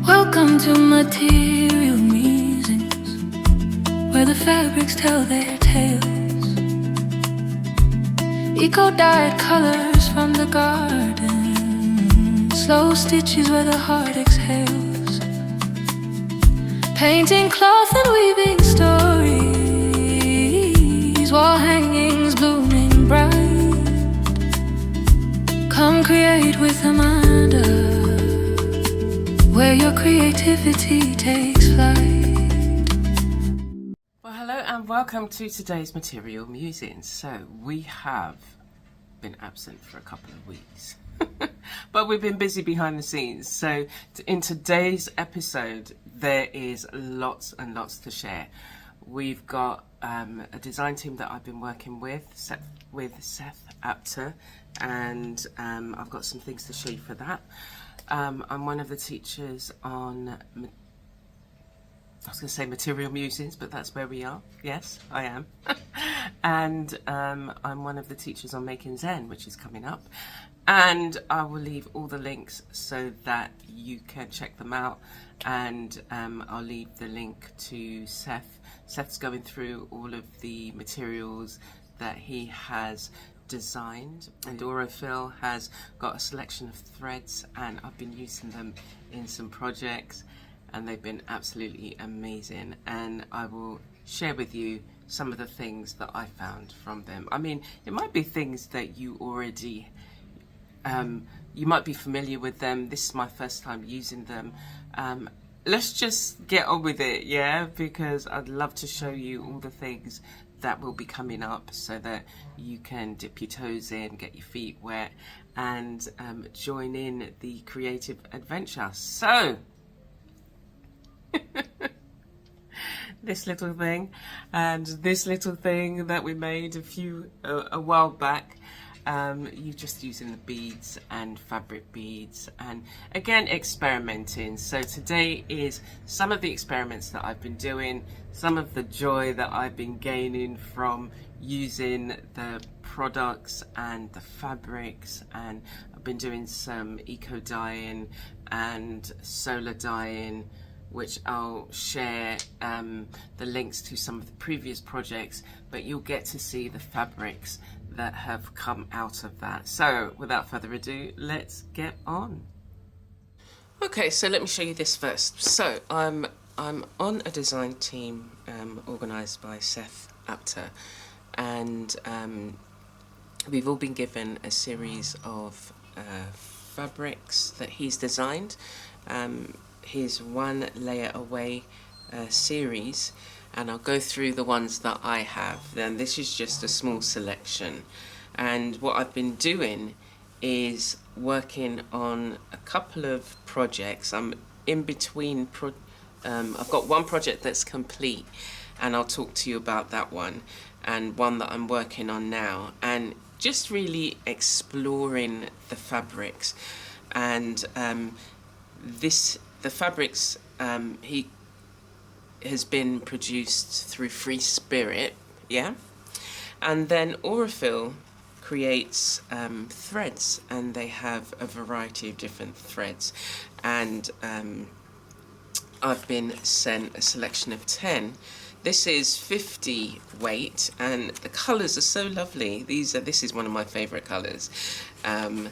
Welcome to Material Musings, where the fabrics tell their tales. Eco-dyed colors from the garden, slow stitches where the heart exhales. Painting cloth and weaving stories, wall hangings blooming bright. Come create with Amanda, where your creativity takes flight. Well, hello and welcome to today's Material Musings. So we have been absent for a couple of weeks, but we've been busy behind the scenes. So in today's episode, there is lots and lots to share. We've got a design team that I've been working with Seth, Apter, and I've got some things to show you for that. I'm one of the teachers on, I was going to say Material Musings, but that's where we are. Yes, I am. And I'm one of the teachers on Making Zen, which is coming up. And I will leave all the links so that you can check them out. And I'll leave the link to Seth. Seth's going through all of the materials that he has designed, and Aurifil has got a selection of threads, and I've been using them in some projects and they've been absolutely amazing, and I will share with you some of the things that I found from them. I mean, it might be things that you already you might be familiar with them. This is my first time using them. Let's just get on with it, yeah, because I'd love to show you all the things that will be coming up so that you can dip your toes in, get your feet wet, and join in the creative adventure. So this little thing and this little thing that we made a while back, you're just using the beads and fabric beads, and again experimenting. So today is some of the experiments that I've been doing, some of the joy that I've been gaining from using the products and the fabrics, and I've been doing some eco dyeing and solar dyeing, which I'll share the links to some of the previous projects, but you'll get to see the fabrics that have come out of that. So without further ado, let's get on. Okay, so let me show you this first. So I'm on a design team organised by Seth, Apter, and we've all been given a series of fabrics that he's designed. His One Layer Away series, and I'll go through the ones that I have. Then this is just a small selection, and what I've been doing is working on a couple of projects. I'm in between I've got one project that's complete, and I'll talk to you about that one, and one that I'm working on now, and just really exploring the fabrics. And the fabrics, he has been produced through Free Spirit, yeah, and then Aurifil creates threads, and they have a variety of different threads, and I've been sent a selection of 10. This is 50 weight, and the colours are so lovely. This is one of my favourite colours, and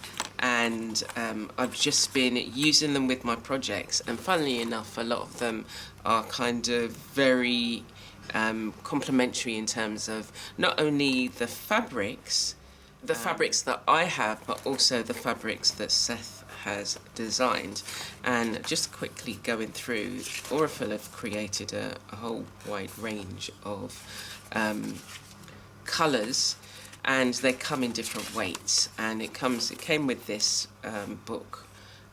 I've just been using them with my projects, and funnily enough, a lot of them are kind of very complementary in terms of not only the fabrics that I have, but also the fabrics that Seth has designed. And just quickly going through, Aurifil have created a whole wide range of colours, and they come in different weights, and it came with this book,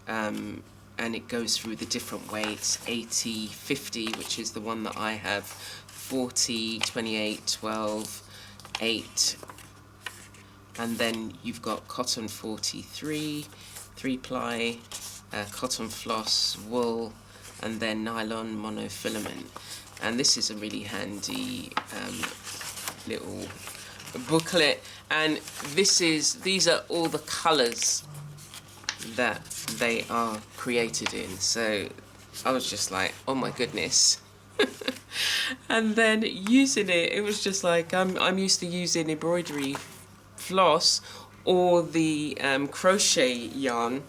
and it goes through the different weights: 80, 50, which is the one that I have, 40, 28, 12, 8, and then you've got cotton 43, 3-ply, cotton floss, wool, and then nylon monofilament. And this is a really handy little booklet, and these are all the colours that they are created in. So I was just like, oh my goodness. And then using it, it was just like, I'm used to using embroidery floss or the crochet yarn,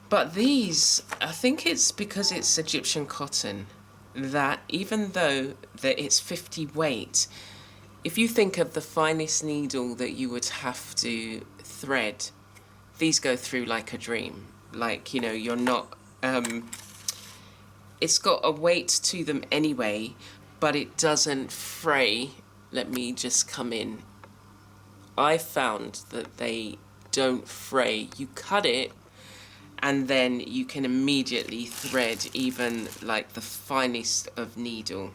but these, I think it's because it's Egyptian cotton, that even though that it's 50 weight, if you think of the finest needle that you would have to thread, these go through like a dream. Like, you know, you're not, it's got a weight to them anyway, but it doesn't fray. Let me just come in. I found that they don't fray. You cut it and then you can immediately thread even like the finest of needle.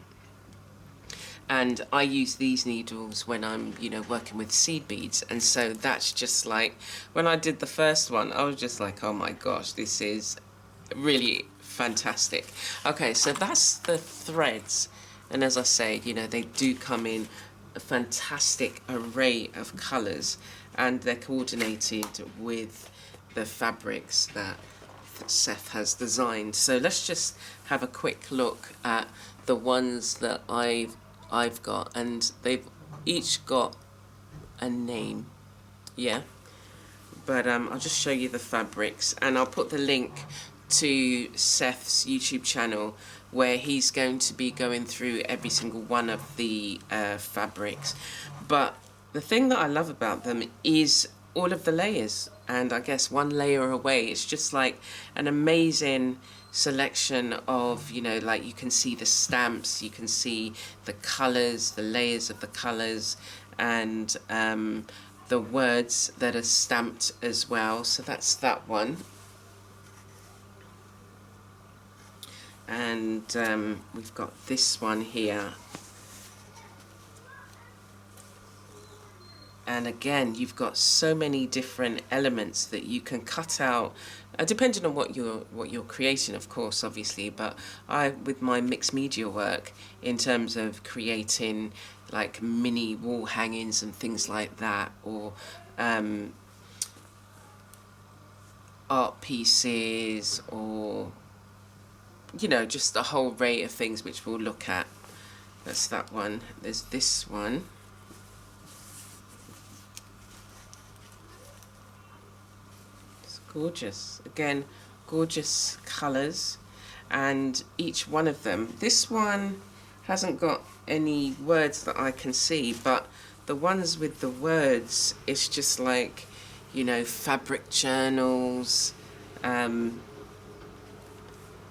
And I use these needles when I'm, you know, working with seed beads. And so that's just like, when I did the first one, I was just like, oh my gosh, this is really fantastic. Okay, so that's the threads. And as I say, you know, they do come in a fantastic array of colours, and they're coordinated with the fabrics that Seth has designed. So let's just have a quick look at the ones that I've got, and they've each got a name, yeah, but I'll just show you the fabrics, and I'll put the link to Seth's YouTube channel where he's going to be going through every single one of the fabrics. But the thing that I love about them is all of the layers, and I guess one layer away, it's just like an amazing selection of, you know, like you can see the stamps, you can see the colours, the layers of the colours, and the words that are stamped as well. So that's that one. And we've got this one here. And again, you've got so many different elements that you can cut out, depending on what you're creating, of course, obviously. But I, with my mixed media work, in terms of creating like mini wall hangings and things like that, or art pieces, or, you know, just a whole array of things which we'll look at. That's that one. There's this one. It's gorgeous. Again, gorgeous colours, and each one of them. This one hasn't got any words that I can see, but the ones with the words, it's just like, you know, fabric journals,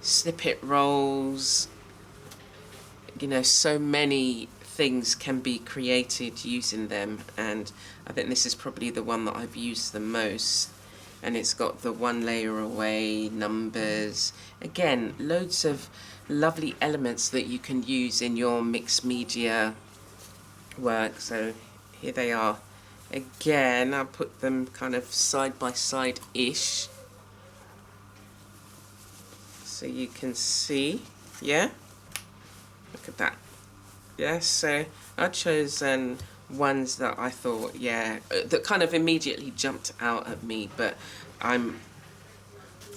snippet rolls, you know, so many things can be created using them, and I think this is probably the one that I've used the most. And it's got the one layer away, numbers, again, loads of lovely elements that you can use in your mixed media work. So here they are again. I'll put them kind of side by side ish, so you can see. Yeah, look at that. Yeah, so I chose ones that I thought, yeah, that kind of immediately jumped out at me, but I'm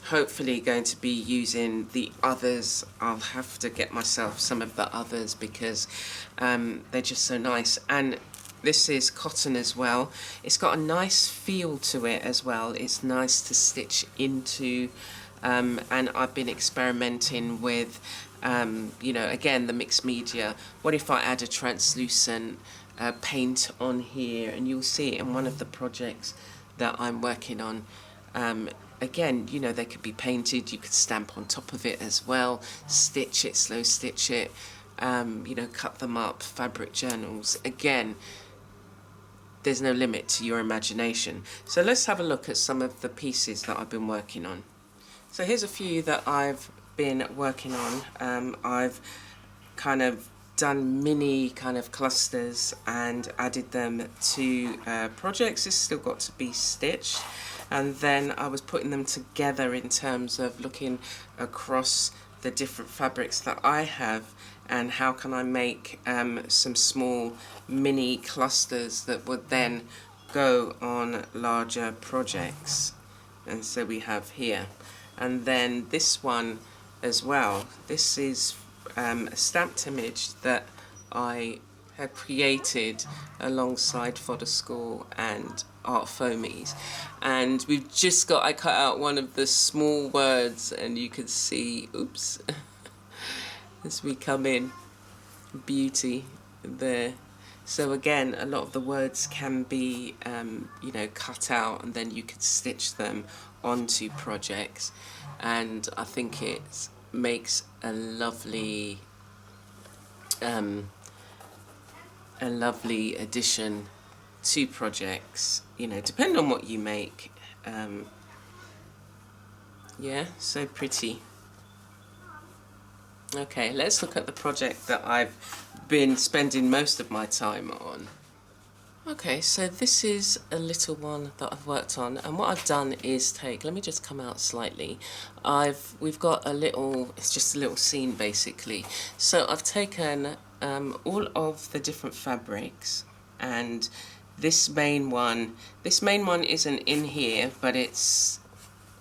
hopefully going to be using the others. I'll have to get myself some of the others because they're just so nice. And this is cotton as well. It's got a nice feel to it as well. It's nice to stitch into, and I've been experimenting with you know, again, the mixed media. What if I add a translucent paint on here? And you'll see it in one of the projects that I'm working on. Again, you know, they could be painted, you could stamp on top of it as well, stitch it, slow stitch it, you know, cut them up, fabric journals. Again, there's no limit to your imagination. So let's have a look at some of the pieces that I've been working on. So here's a few that I've been working on. I've kind of done mini kind of clusters and added them to projects. It's still got to be stitched, and then I was putting them together in terms of looking across the different fabrics that I have, and how can I make some small mini clusters that would then go on larger projects. And so we have here, and then this one as well. This is a stamped image that I had created alongside Fodder School and ArtFoamies, and I cut out one of the small words, and you can see, oops, as we come in, beauty there. So again, a lot of the words can be, you know, cut out, and then you could stitch them onto projects, and I think it makes a lovely addition to projects, you know, depending on what you make. Yeah, so pretty. Okay, let's look at the project that I've been spending most of my time on. Okay, so this is a little one that I've worked on, and what I've done is let me just come out slightly. We've got it's just a little scene basically. So I've taken all of the different fabrics, and this main one isn't in here, but it's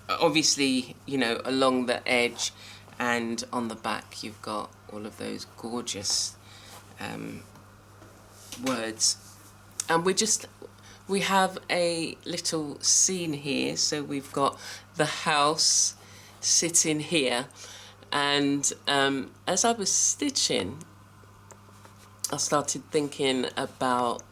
obviously, you know, along the edge, and on the back you've got all of those gorgeous words. And we have a little scene here. So we've got the house sitting here, and as I was stitching, I started thinking about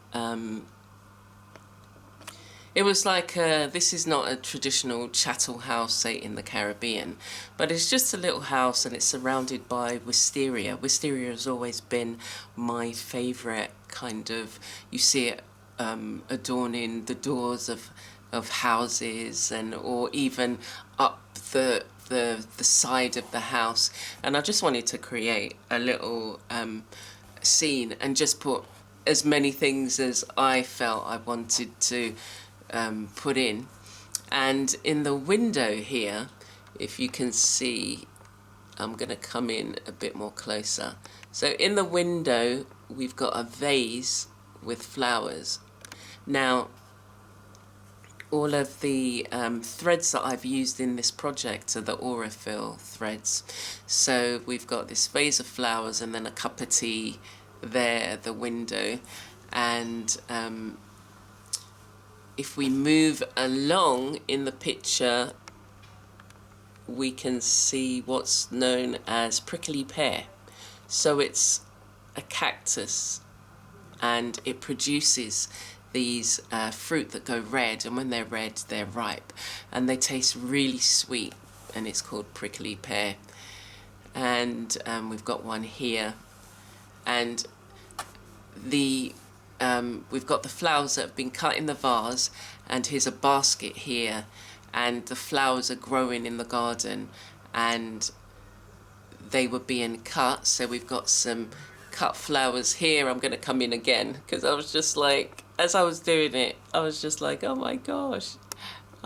it was like this is not a traditional chattel house, say in the Caribbean, but it's just a little house, and it's surrounded by wisteria. Wisteria has always been my favourite kind of, you see it adorning the doors of houses, or even up the side of the house. And I just wanted to create a little scene and just put as many things as I felt I wanted to put in. And in the window here, if you can see, I'm going to come in a bit more closer. So in the window we've got a vase with flowers. Now all of the threads that I've used in this project are the Aurifil threads. So we've got this vase of flowers, and then a cup of tea there at the window. And if we move along in the picture, we can see what's known as prickly pear. So it's a cactus, and it produces these fruit that go red, and when they're red they're ripe, and they taste really sweet, and it's called prickly pear. And we've got one here, and we've got the flowers that have been cut in the vase, and here's a basket here, and the flowers are growing in the garden, and they were being cut. So we've got some cut flowers here. I'm going to come in again, because I was just like, as I was doing it, I was just like, oh my gosh,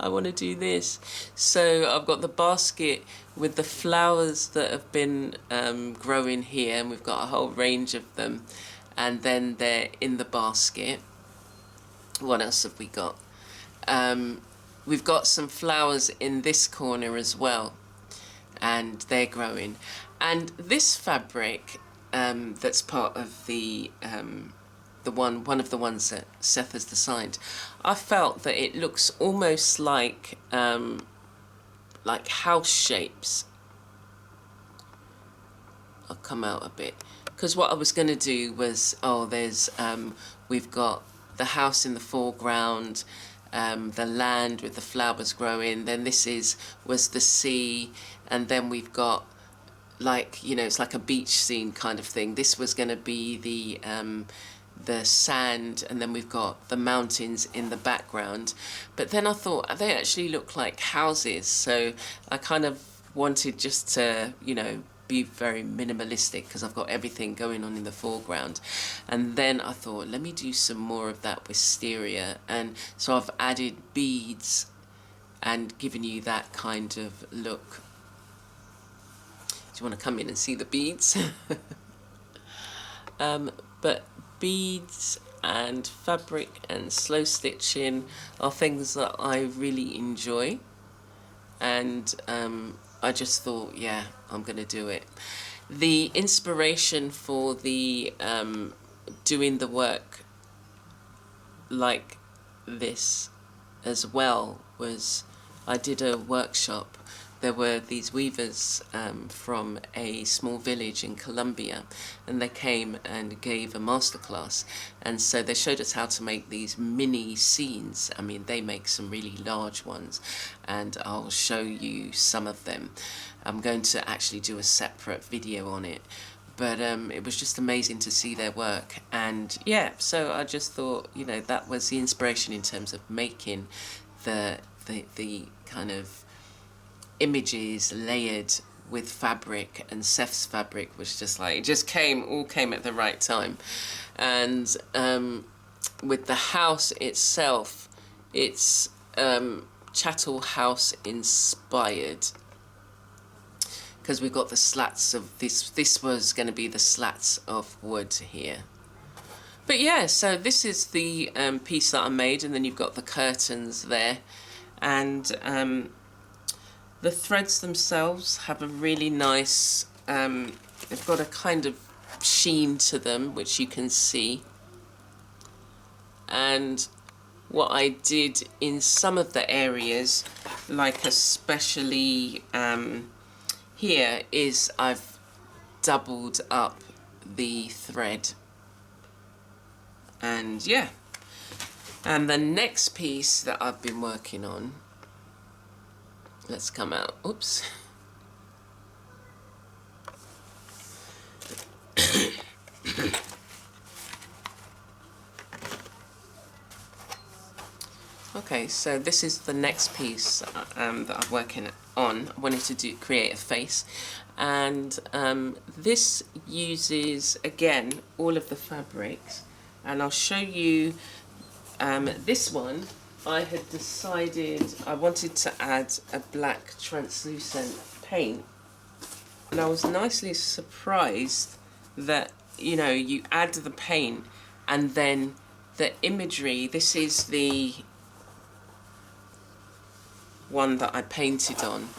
I want to do this. So I've got the basket with the flowers that have been growing here, and we've got a whole range of them, and then they're in the basket. What else have we got? We've got some flowers in this corner as well, and they're growing. And this fabric that's part of one of the ones that Seth has designed, I felt that it looks almost like house shapes. I'll come out a bit, because what I was going to do was, we've got the house in the foreground, the land with the flowers growing, then was the sea, and then we've got, like, you know, it's like a beach scene kind of thing. This was going to be the sand, and then we've got the mountains in the background. But then I thought they actually look like houses, so I kind of wanted just to, you know, be very minimalistic, because I've got everything going on in the foreground. And then I thought, let me do some more of that wisteria, and so I've added beads and given you that kind of look. Do you want to come in and see the beads? But beads and fabric and slow stitching are things that I really enjoy, and I just thought, yeah, I'm gonna do it. The inspiration for the doing the work like this as well was I did a workshop. There were these weavers from a small village in Colombia, and they came and gave a masterclass, and so they showed us how to make these mini scenes. I mean, they make some really large ones, and I'll show you some of them. I'm going to actually do a separate video on it, but it was just amazing to see their work. And yeah, so I just thought, you know, that was the inspiration in terms of making the kind of images layered with fabric, and Seth's fabric was just like, it just all came at the right time. And with the house itself, it's chattel house inspired, because we've got the slats of this was going to be the slats of wood here. But yeah, so this is the piece that I made, and then you've got the curtains there, and the threads themselves have a really nice, they've got a kind of sheen to them, which you can see. And what I did in some of the areas, like especially here, is I've doubled up the thread. And yeah, and the next piece that I've been working on, let's come out, oops. Okay, so this is the next piece that I'm working on. I wanted to create a face, and this uses, again, all of the fabrics, and I'll show you this one. I had decided I wanted to add a black translucent paint, and I was nicely surprised that, you know, you add the paint and then the imagery. This is the one that I painted on,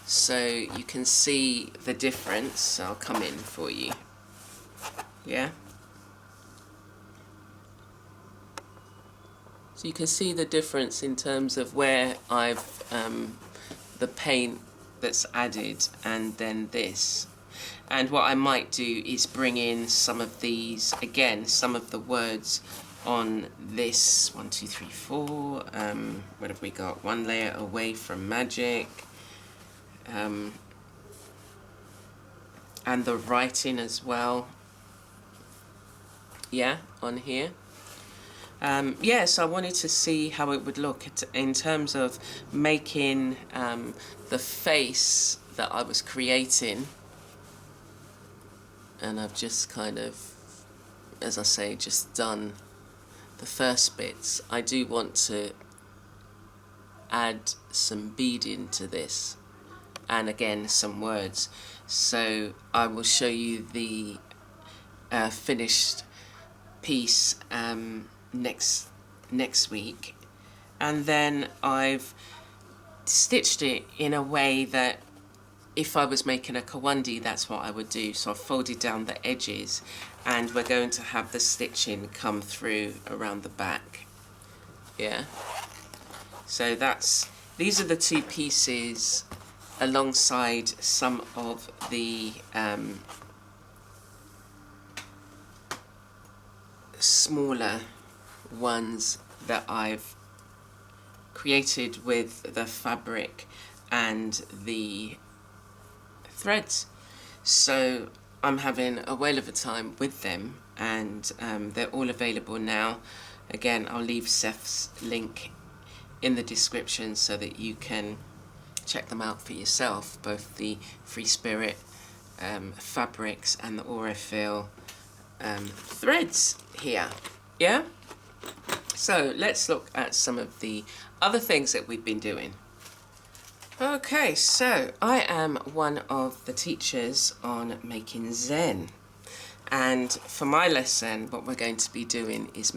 so you can see the difference. I'll come in for you. Yeah, so you can see the difference in terms of where I've the paint that's added, and then this. And what I might do is bring in some of these, again, some of the words on this. 1, 2, 3, 4. What have we got? One layer away from magic. And the writing as well. Yeah, on here. Yeah, so I wanted to see how it would look in terms of making the face that I was creating. And I've just kind of, as I say, just done the first bits. I do want to add some beading to this, and again some words. So I will show you the finished piece next week, and then I've stitched it in a way that if I was making a kawandi, that's what I would do. So I've folded down the edges, and we're going to have the stitching come through around the back. Yeah, so these are the two pieces alongside some of the smaller ones that I've created with the fabric and the threads. So I'm having a whale of a time with them, and they're all available now. Again, I'll leave Seth's link in the description so that you can check them out for yourself, both the Free Spirit fabrics and the Aurifil threads here. Yeah, so let's look at some of the other things that we've been doing. Okay, so I am one of the teachers on making Zen, and for my lesson what we're going to be doing is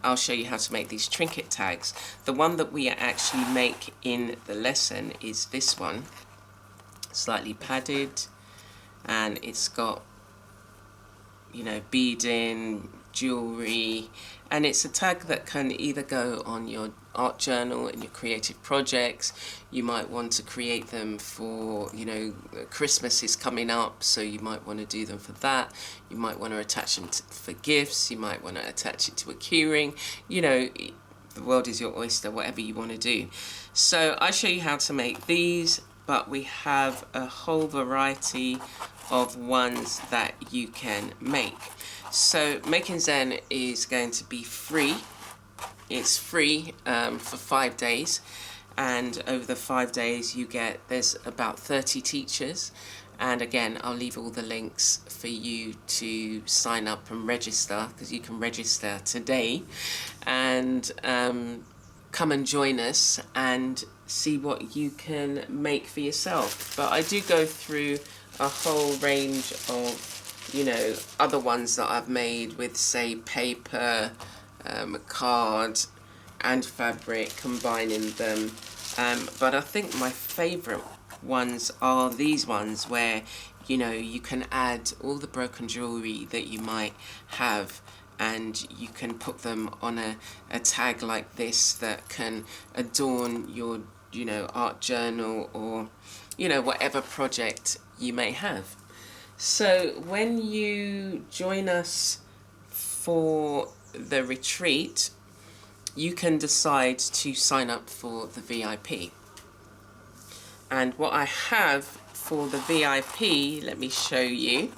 I'll show you how to make these trinket tags. The one that we actually make in the lesson is this one, slightly padded, and it's got, you know, beading, jewelry, and it's a tag that can either go on your art journal and your creative projects. You might want to create them for, you know, Christmas is coming up, so you might want to do them for that. You might want to attach them for gifts. You might want to attach it to a keyring. You know, the world is your oyster, whatever you want to do. So I show you how to make these, but we have a whole variety of ones that you can make. So Making Zen is going to be free. It's free for 5 days, and over the 5 days there's about 30 teachers, and again I'll leave all the links for you to sign up and register, because you can register today and come and join us and see what you can make for yourself. But I do go through a whole range of, you know, other ones that I've made with, say, paper, a card and fabric, combining them. But I think my favourite ones are these ones where, you know, you can add all the broken jewellery that you might have, and you can put them on a tag like this that can adorn your, you know, art journal or, you know, whatever project you may have. So when you join us for the retreat, you can decide to sign up for the VIP. And what I have for the VIP, let me show you.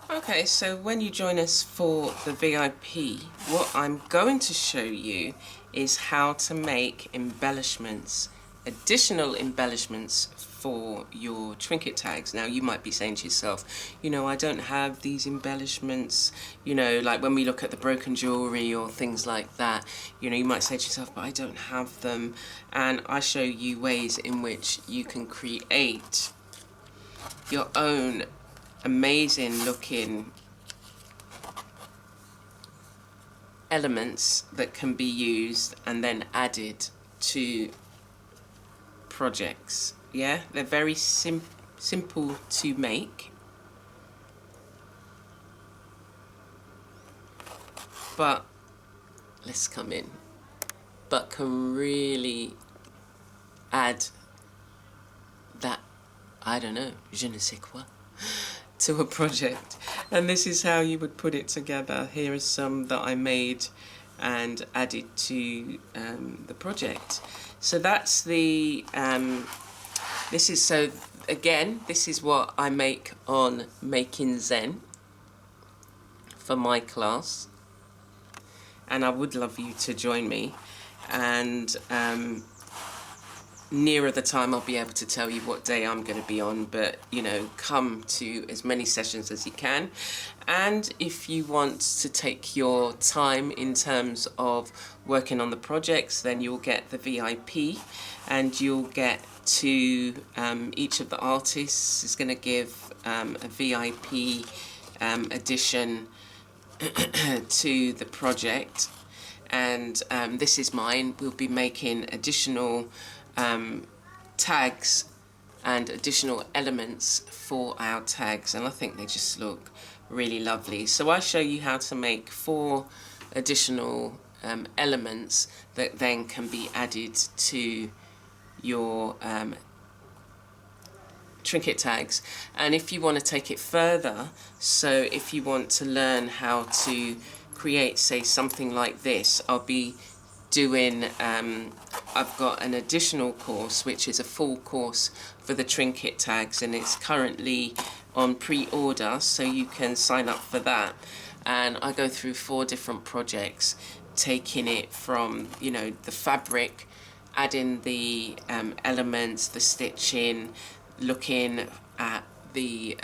Okay, so when you join us for the VIP, what I'm going to show you is how to make embellishments, additional embellishments for your trinket tags. Now you might be saying to yourself, you know, I don't have these embellishments, you know, like when we look at the broken jewelry or things like that, you know, you might say to yourself, but I don't have them. And I show you ways in which you can create your own amazing looking elements that can be used and then added to projects. Yeah, they're very simple to make, but let's come in, but can really add that, I don't know, je ne sais quoi, to a project. And this is how you would put it together. Here is some that I made and added to the project. So that's the this is what I make on Making Zen for my class, and I would love you to join me. And nearer the time I'll be able to tell you what day I'm going to be on, but you know, come to as many sessions as you can. And if you want to take your time in terms of working on the projects, then you'll get the VIP, and you'll get to each of the artists is going to give a VIP addition to the project. And this is mine. We'll be making additional tags and additional elements for our tags, and I think they just look really lovely. So I show you how to make 4 additional elements that then can be added to your trinket tags. And if you want to take it further, so if you want to learn how to create, say, something like this, I'll be doing I've got an additional course which is a full course for the trinket tags, and it's currently on pre-order, so you can sign up for that. And I go through 4 different projects, taking it from, you know, the fabric, adding the elements, the stitching, looking at the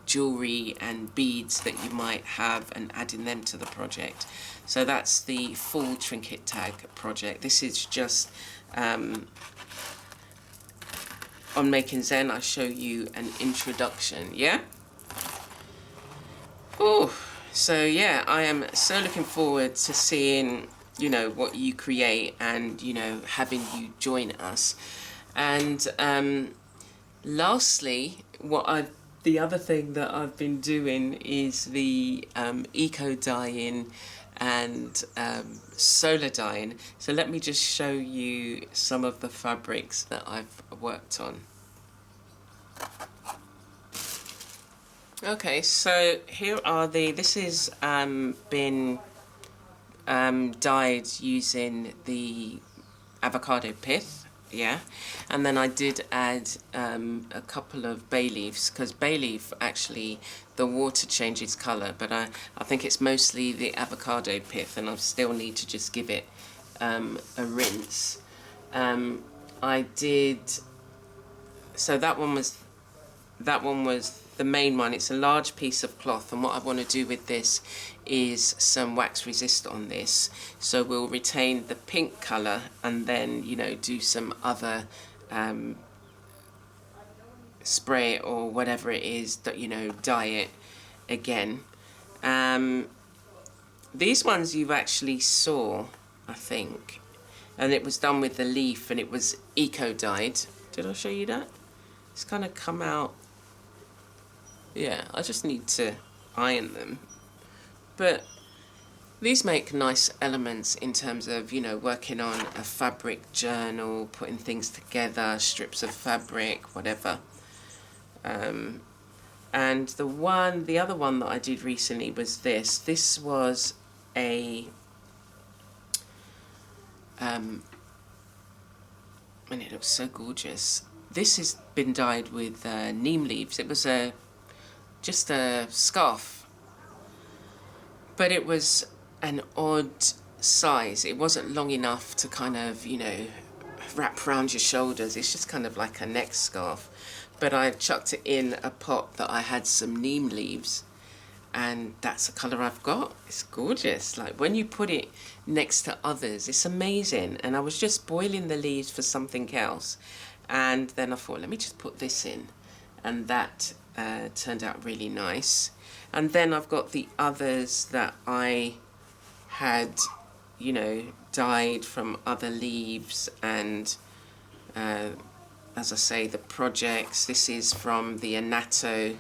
jewelry and beads that you might have and adding them to the project. So that's the full trinket tag project. This is just on Making Zen. I show you an introduction. Yeah. Oh, so yeah, I am so looking forward to seeing, you know, what you create, and you know, having you join us. And Lastly, the other thing that I've been doing is the eco dyeing and solar dyeing. So let me just show you some of the fabrics that I've worked on. Okay, so here are this is been dyed using the avocado pith, yeah, and then I did add a couple of bay leaves, because bay leaf actually the water changes colour, but I think it's mostly the avocado pith, and I still need to just give it a rinse. I did, so that one was the main one. It's a large piece of cloth, and what I want to do with this is some wax resist on this, so we'll retain the pink colour and then, you know, do some other spray or whatever it is that, you know, dye it again. These ones you've actually saw, I think, and it was done with the leaf and it was eco dyed. Did I show you that? It's kind of come out. Yeah, I just need to iron them. But these make nice elements in terms of, you know, working on a fabric journal, putting things together, strips of fabric, whatever. And the other one that I did recently was this. This was a, and it looks so gorgeous. This has been dyed with neem leaves. It was just a scarf, but it was an odd size. It wasn't long enough to kind of, you know, wrap around your shoulders. It's just kind of like a neck scarf, but I chucked it in a pot that I had some neem leaves, and that's the colour I've got. It's gorgeous. Like when you put it next to others, it's amazing. And I was just boiling the leaves for something else, and then I thought, let me just put this in, and that turned out really nice. And then I've got the others that I had, you know, dyed from other leaves, and as I say, the projects. This is from the Anato.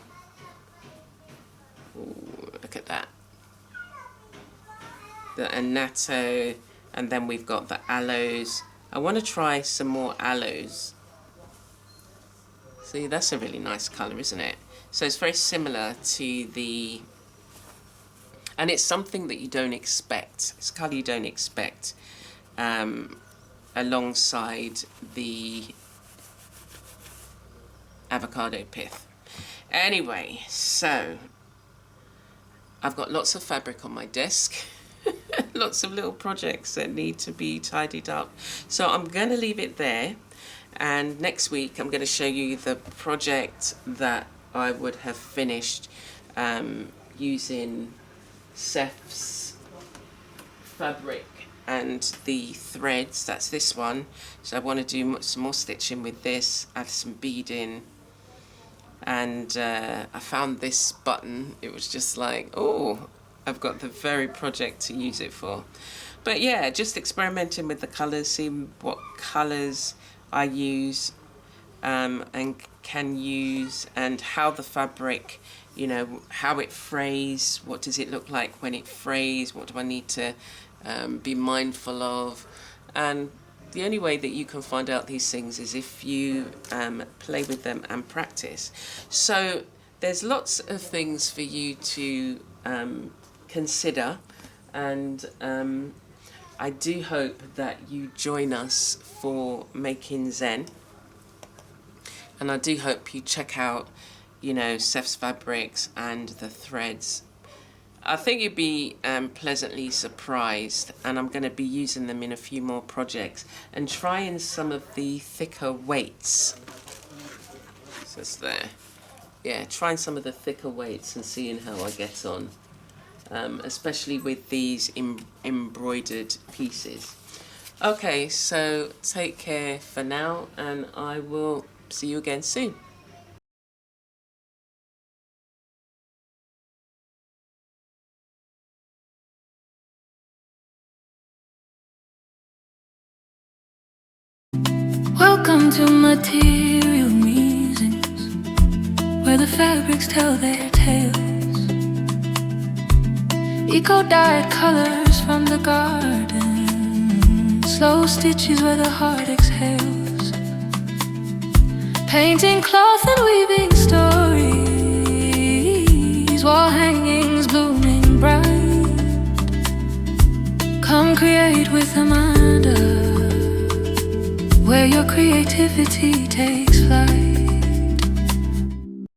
Ooh, look at that. The Anato, and then we've got the aloes. I want to try some more aloes. See, that's a really nice colour, isn't it? So it's very similar to the, and it's something that you don't expect. It's a colour you don't expect alongside the avocado pith. Anyway, so I've got lots of fabric on my desk. Lots of little projects that need to be tidied up. So I'm going to leave it there. And next week I'm going to show you the project that I would have finished using Seth's fabric and the threads. That's this one. So I want to do some more stitching with this, add some beading. And I found this button. It was just like, oh, I've got the very project to use it for. But yeah, just experimenting with the colours, seeing what colours I use and can use, and how the fabric, you know, how it frays, what does it look like when it frays, what do I need to be mindful of. And the only way that you can find out these things is if you play with them and practice. So there's lots of things for you to consider, and I do hope that you join us for making Zen, and I do hope you check out, you know, Seth's fabrics and the threads. I think you'd be pleasantly surprised, and I'm going to be using them in a few more projects and trying some of the thicker weights. So it's there. Yeah, trying some of the thicker weights and seeing how I get on, especially with these embroidered pieces. Okay, so take care for now, and I will see you again soon. Welcome to Material Musings. where the fabrics tell their tales. Eco-dyed colors from the garden, slow stitches where the heart exhales. Painting cloth and weaving stories, wall hangings blooming bright. Come create with Amanda, where your creativity takes flight.